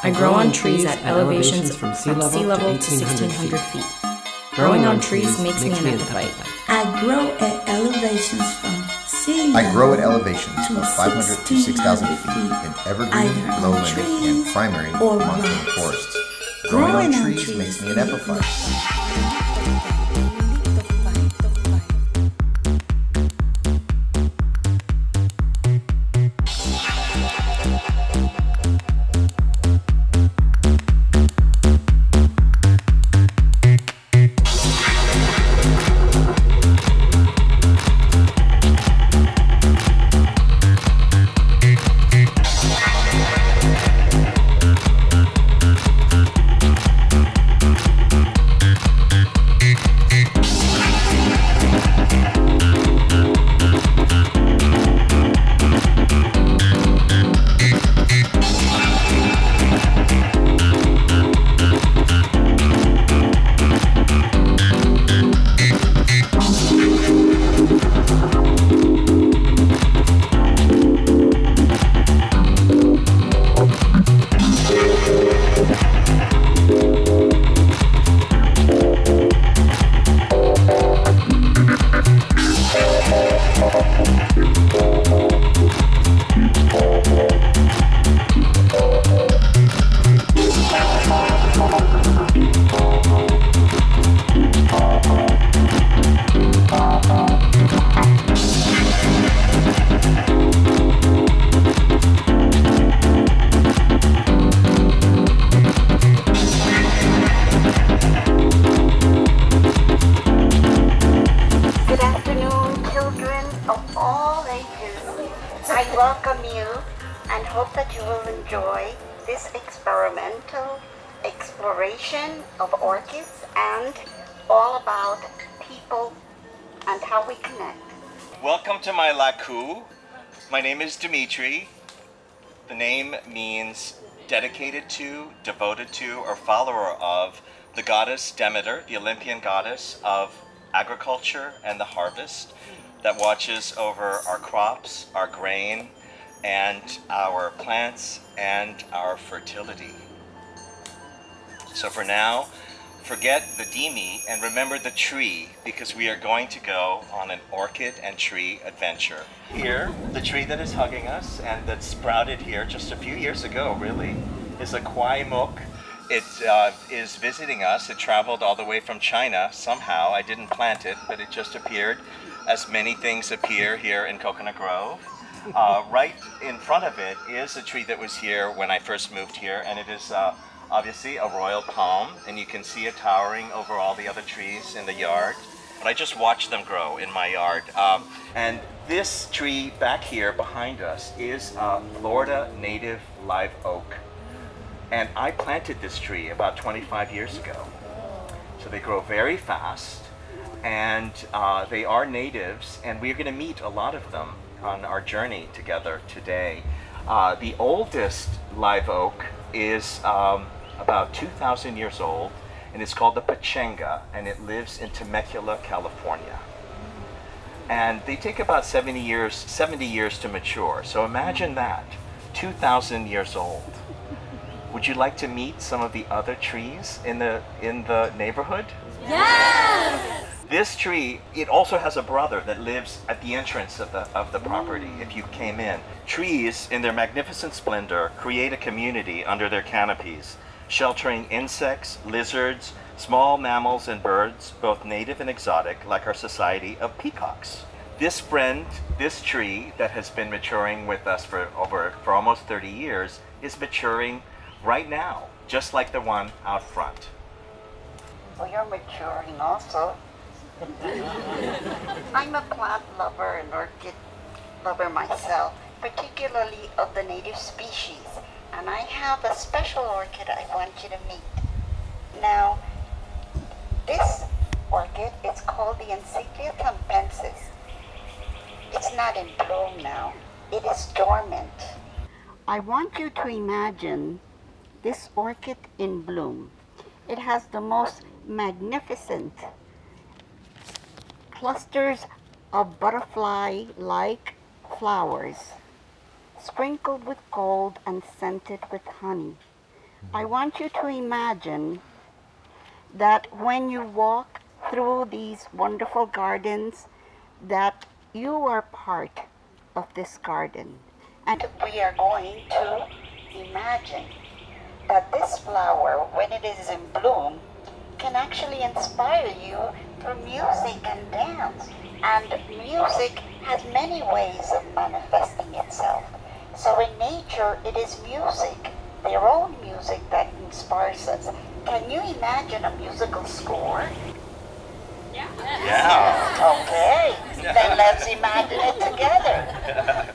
I grow on trees at elevations from sea level to 1,600 feet. Growing on trees makes me an epiphyte. I grow at elevations from sea level. I grow at elevations of 500 to 6,000 feet in evergreen, lowland, and primary montane forests. Growing on trees makes me an epiphyte. Of orchids and all about people and how we connect. Welcome to my laku. My name is Dimitry. The name means dedicated to, devoted to, or follower of the goddess Demeter, the Olympian goddess of agriculture and the harvest that watches over our crops, our grain, and our plants and our fertility. So for now, forget the Dimi and remember the tree, because we are going to go on an orchid and tree adventure. Here, the tree that is hugging us and that sprouted here just a few years ago, really, is a kwai mok. It is visiting us. It traveled all the way from China somehow. I didn't plant it, but it just appeared, as many things appear here in Coconut Grove. Right in front of it is a tree that was here when I first moved here, and it is obviously a royal palm, and you can see it towering over all the other trees in the yard. But I just watched them grow in my yard. And this tree back here behind us is a Florida native live oak. And I planted this tree about 25 years ago. So they grow very fast, and they are natives, and we're going to meet a lot of them on our journey together today. The oldest live oak is about 2,000 years old, and it's called the Pachenga, and it lives in Temecula, California. And they take about 70 years to mature. So imagine that, 2,000 years old. Would you like to meet some of the other trees in the neighborhood? Yes! This tree, it also has a brother that lives at the entrance of the property if you came in. Trees, in their magnificent splendor, create a community under their canopies, sheltering insects, lizards, small mammals and birds, both native and exotic, like our society of peacocks. This tree that has been maturing with us for almost 30 years is maturing right now, just like the one out front. So you're maturing also. I'm a plant lover and orchid lover myself, particularly of the native species. And I have a special orchid I want you to meet. Now, this orchid is called the Encyclia tampensis. It's not in bloom now. It is dormant. I want you to imagine this orchid in bloom. It has the most magnificent clusters of butterfly-like flowers, sprinkled with gold and scented with honey. I want you to imagine that when you walk through these wonderful gardens, that you are part of this garden. And we are going to imagine that this flower, when it is in bloom, can actually inspire you through music and dance. And music has many ways of manifesting itself. So in nature, it is music, their own music, that inspires us. Can you imagine a musical score? Yeah. Okay, then let's imagine it together.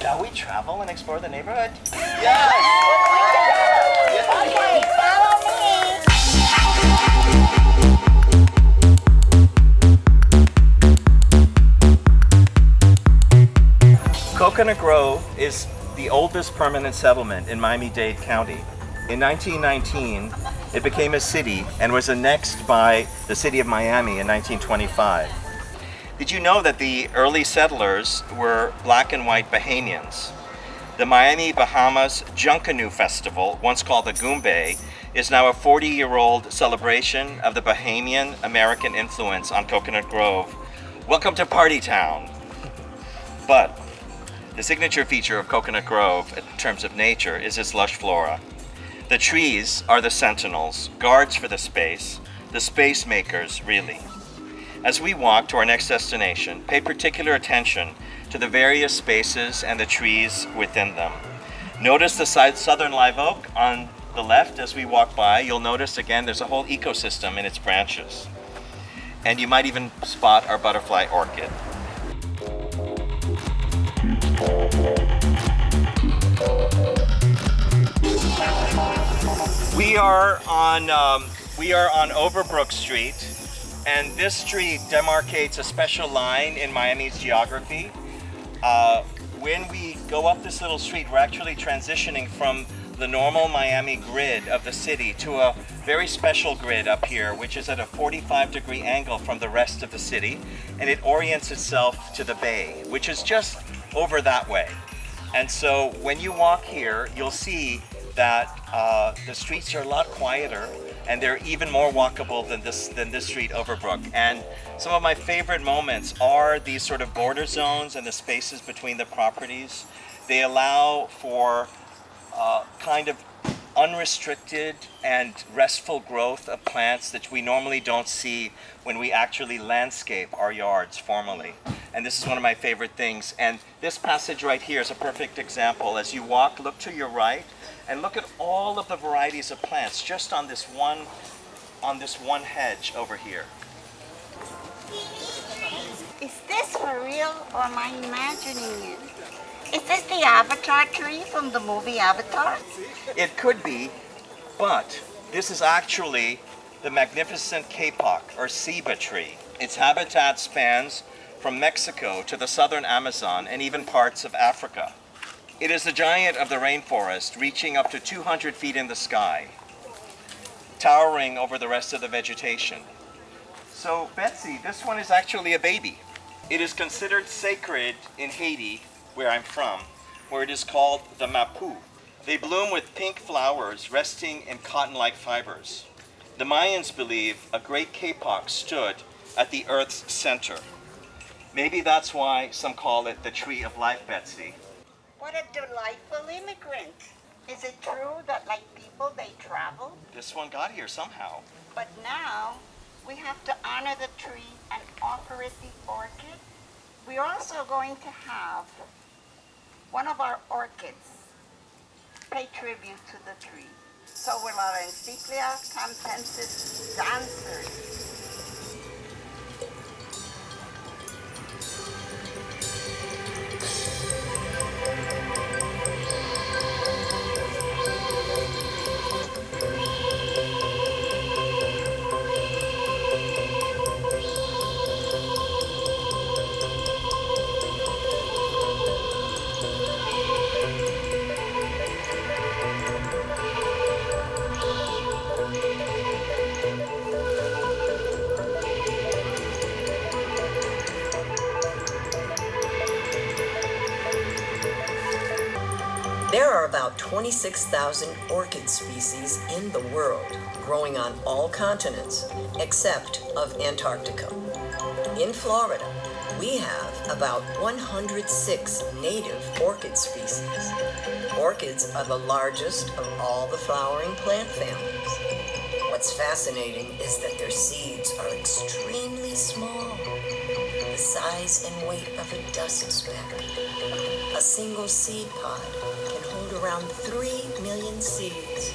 Shall we travel and explore the neighborhood? Yes! Okay, follow me! Coconut Grove is the oldest permanent settlement in Miami-Dade County. In 1919, it became a city and was annexed by the city of Miami in 1925. Did you know that the early settlers were black and white Bahamians? The Miami, Bahamas Junkanoo Festival, once called the Goombay, is now a 40-year-old celebration of the Bahamian American influence on Coconut Grove. Welcome to Party Town. But The signature feature of Coconut Grove in terms of nature is its lush flora. The trees are the sentinels, guards for the space makers, really. As we walk to our next destination, pay particular attention to the various spaces and the trees within them. Notice the southern live oak on the left as we walk by. You'll notice again there's a whole ecosystem in its branches. And you might even spot our butterfly orchid. We are on Overbrook Street, and this street demarcates a special line in Miami's geography. When we go up this little street, we're actually transitioning from the normal Miami grid of the city to a very special grid up here, which is at a 45-degree angle from the rest of the city, and it orients itself to the bay, which is just over that way. And so when you walk here, you'll see that the streets are a lot quieter, and they're even more walkable than this street, Overbrook. And some of my favorite moments are these sort of border zones and the spaces between the properties. They allow for kind of unrestricted and restful growth of plants that we normally don't see when we actually landscape our yards formally. And this is one of my favorite things. And this passage right here is a perfect example. As you walk, look to your right and look at all of the varieties of plants just on this one hedge over here. Is this for real or am I imagining it? Is this the Avatar tree from the movie Avatar? It could be, but this is actually the magnificent kapok or ceiba tree. Its habitat spans from Mexico to the southern Amazon and even parts of Africa. It is the giant of the rainforest, reaching up to 200 feet in the sky, towering over the rest of the vegetation. So, Betsy, this one is actually a baby. It is considered sacred in Haiti, where I'm from, where it is called the mapu. They bloom with pink flowers resting in cotton-like fibers. The Mayans believe a great kapok stood at the Earth's center. Maybe that's why some call it the tree of life, Betsy. What a delightful immigrant. Is it true that like people, they travel? This one got here somehow. But now we have to honor the tree and offer it the orchid. We're also going to have one of our orchids pay tribute to the tree. So will our Encyclia Campensis dancers. There are about 26,000 orchid species in the world, growing on all continents, except of Antarctica. In Florida, we have about 106 native orchid species. Orchids are the largest of all the flowering plant families. What's fascinating is that their seeds are extremely small, the size and weight of a dust speck. A single seed pod can hold around 3 million seeds.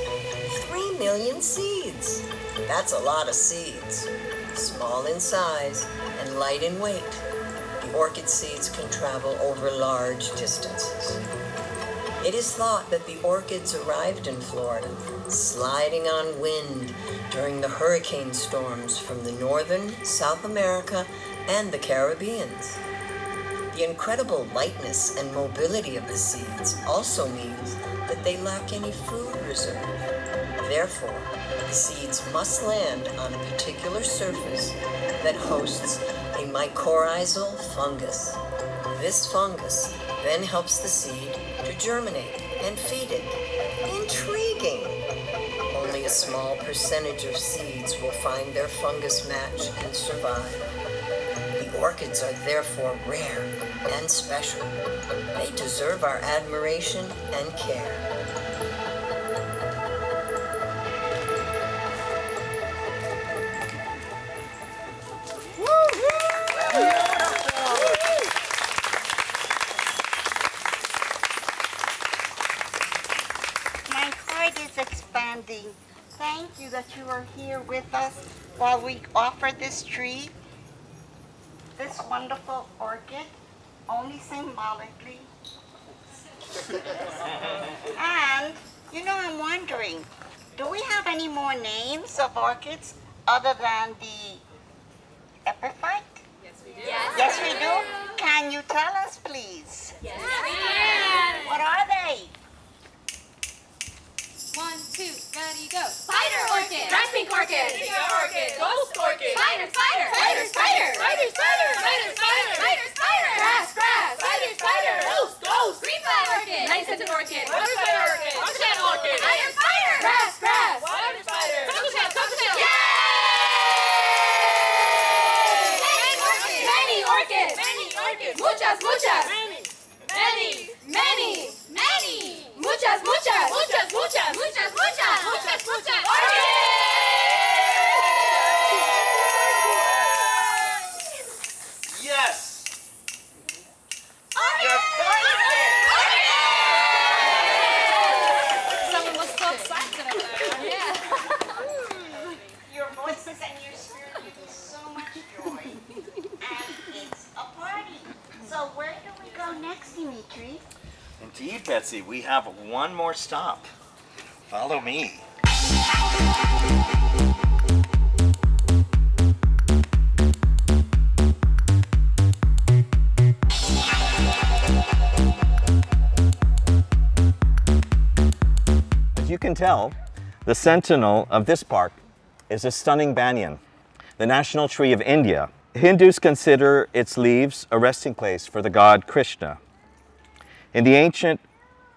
3 million seeds! That's a lot of seeds. Small in size and light in weight, the orchid seeds can travel over large distances. It is thought that the orchids arrived in Florida, sliding on wind during the hurricane storms from the northern South America and the Caribbean. The incredible lightness and mobility of the seeds also means that they lack any food reserve. Therefore, the seeds must land on a particular surface that hosts a mycorrhizal fungus. This fungus then helps the seed to germinate and feed it. Intriguing! Only a small percentage of seeds will find their fungus match and survive. The Orchids are therefore rare and special. They deserve our admiration and care. My heart is expanding. Thank you that you are here with us while we offer this tree, this wonderful orchid, only symbolically. And, you know, I'm wondering, do we have any more names of orchids other than the epiphyte? Yes, we do. Yes, we do. Can you tell us, please? Yes, we can. What are they? 1, 2, ready, go. Spider orchid. Dress pink orchid. Indigo orchid. Ghost orchid. Spider, spider. Spider, spider. Spider, spider. Spider, spider. Spider, spider. Grass, grass. Spider, spider. Ghost, ghost. Green flag orchid. Night-scented orchid. Butterfly orchid. Cocktail orchid. Iron spider. Grass, grass. Water spider. Cocktail, cocktail. Yay! Many orchids. Many orchids. Many orchids. Muchas, muchas. Many. Many. Many. Many. Muchas, muchas. Muchas, muchas. Muchas, muchas. Muchas, muchas. Yes! Your Someone was so excited up there. Yeah. Your voices and your spirit give me so much joy. And it's a party. So where do we go next, Dimitry? Indeed, Betsy, we have one more stop. Follow me. As you can tell, the sentinel of this park is a stunning banyan, the national tree of India. Hindus consider its leaves a resting place for the god Krishna. In the ancient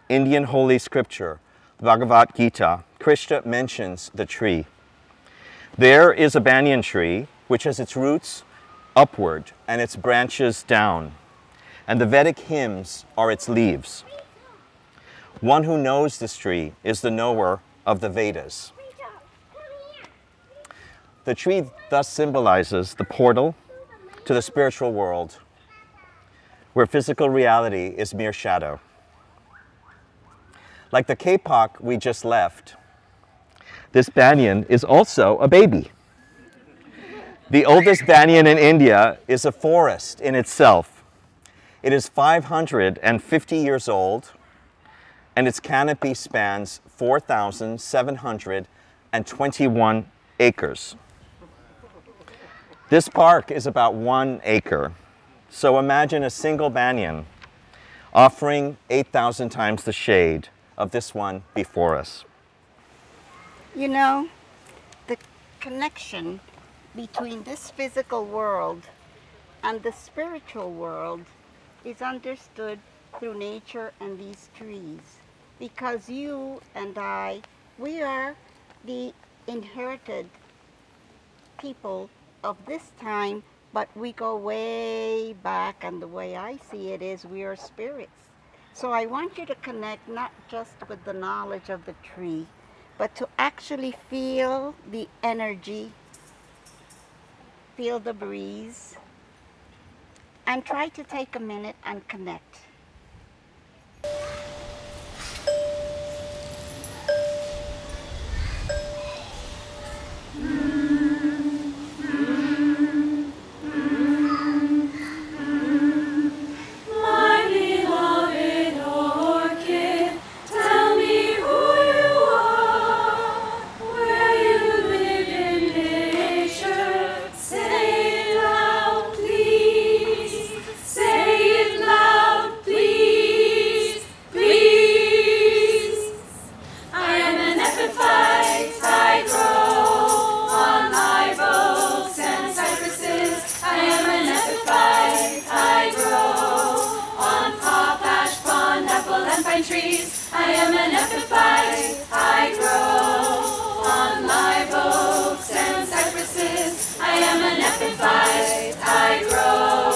Indian holy scripture, Bhagavad Gita, Krishna mentions the tree. There is a banyan tree which has its roots upward and its branches down, and the Vedic hymns are its leaves. One who knows this tree is the knower of the Vedas. The tree thus symbolizes the portal to the spiritual world, where physical reality is mere shadow. Like the kapok we just left, this banyan is also a baby. The oldest banyan in India is a forest in itself. It is 550 years old, and its canopy spans 4,721 acres. This park is about 1 acre. So imagine a single banyan offering 8,000 times the shade of this one before us. You know, the connection between this physical world and the spiritual world is understood through nature and these trees. Because you and I, we are the inherited people of this time, but we go way back, and the way I see it is we are spirits. So I want you to connect not just with the knowledge of the tree, but to actually feel the energy, feel the breeze, and try to take a minute and connect. Trees. I am an epiphyte, I grow on live oaks and cypresses. I am an epiphyte, I grow.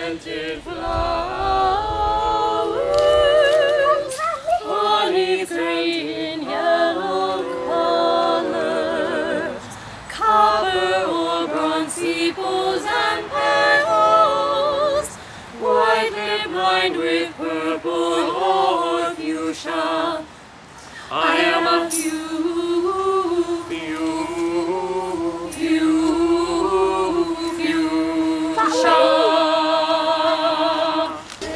scented flowers, honey in yellow colors, copper or bronze sepals and petals, white lip lined with purple or fuchsia. I am a fuchsia.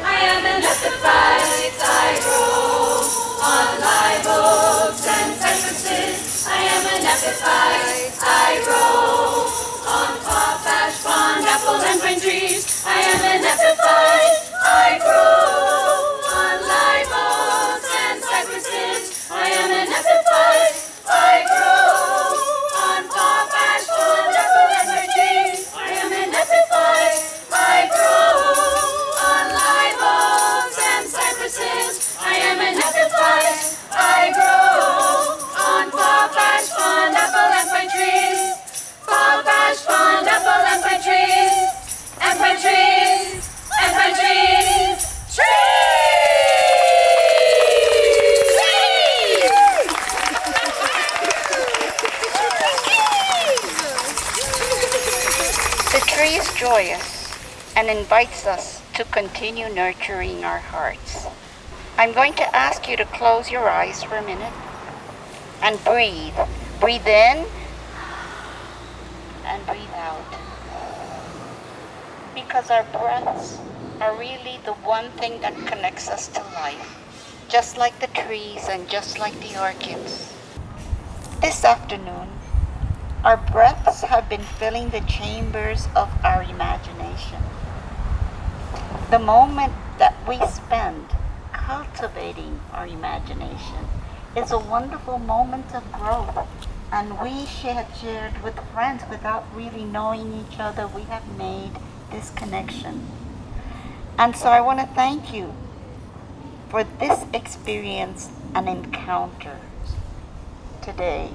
I am an epiphyte. I grow on live oaks and cypresses. I am an epiphyte. I grow on potash, pond, apple, and pine trees. I am an epiphyte. I grow on live oaks and cypresses. I am an epiphyte. I grow on potash, pond, apple, and pine trees. I am an epiphyte. I grow on live oaks and cypresses. I am an epiphyte. I grow on potash, pond, apple, and pine trees. Potash, pond, apple, and pine trees. And pine trees. And pine trees. The tree is joyous and invites us to continue nurturing our hearts. I'm going to ask you to close your eyes for a minute and breathe. Breathe in and breathe out. Because our breaths are really the one thing that connects us to life, just like the trees and just like the orchids. This afternoon, our breaths have been filling the chambers of our imagination. The moment that we spend cultivating our imagination is a wonderful moment of growth. And we had shared with friends without really knowing each other. We have made this connection. And so I want to thank you for this experience and encounter today.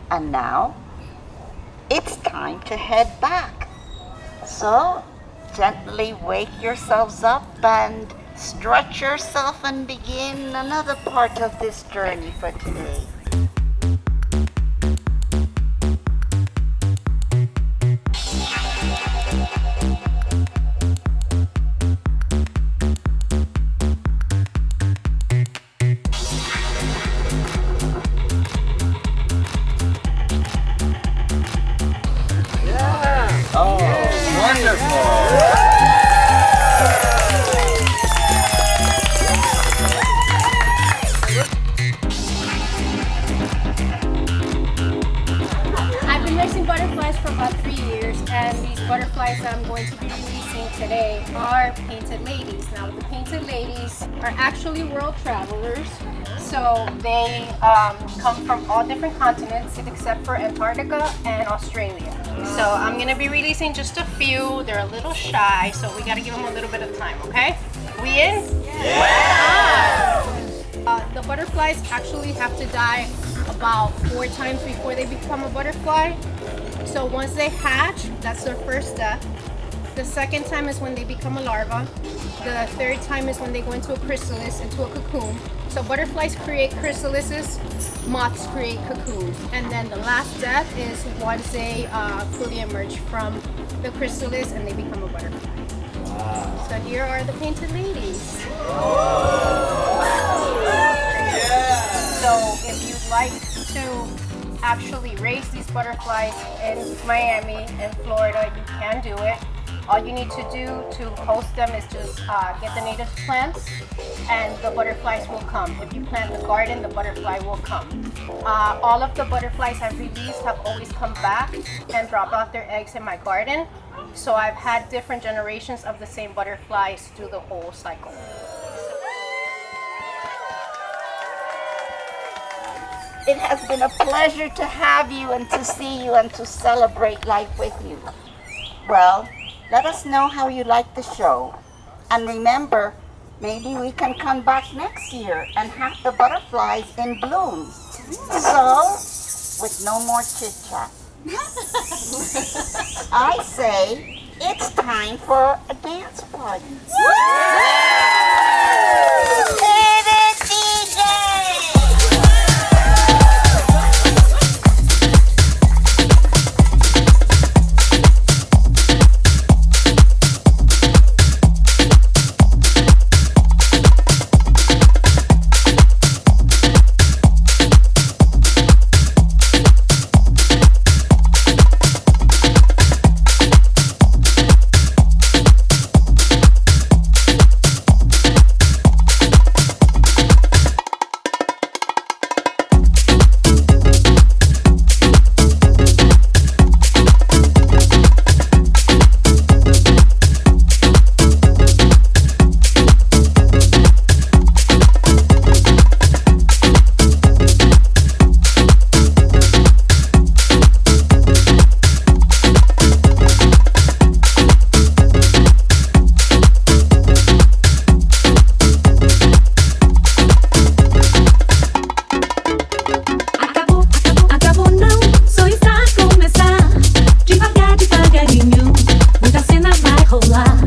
And now, it's time to head back. So, gently wake yourselves up and stretch yourself and begin another part of this journey for today. I've been racing butterflies for about 3 years, and these butterflies that I'm going to be releasing today are painted ladies. Now, the painted ladies are actually world travelers, so they come from all different continents except for Antarctica and Australia. So I'm going to be releasing just a few. They're a little shy, so we got to give them a little bit of time, okay? We in? Yeah! The butterflies actually have to die about 4 times before they become a butterfly. So once they hatch, that's their first death. The second time is when they become a larva. The third time is when they go into a chrysalis, into a cocoon. So butterflies create chrysalises, moths create cocoons. And then the last death is once they fully emerge from the chrysalis and they become a butterfly. Wow. So here are the painted ladies. So if you'd like to actually raise these butterflies in Miami and Florida, you can do it. All you need to do to host them is just get the native plants and the butterflies will come. If you plant the garden, the butterfly will come. All of the butterflies I've released have always come back and drop out their eggs in my garden. So I've had different generations of the same butterflies through the whole cycle. It has been a pleasure to have you and to see you and to celebrate life with you. Well, let us know how you like the show. And remember, maybe we can come back next year and have the butterflies in bloom. So, with no more chit-chat, I say, It's time for a dance party. Muita cena vai rolar.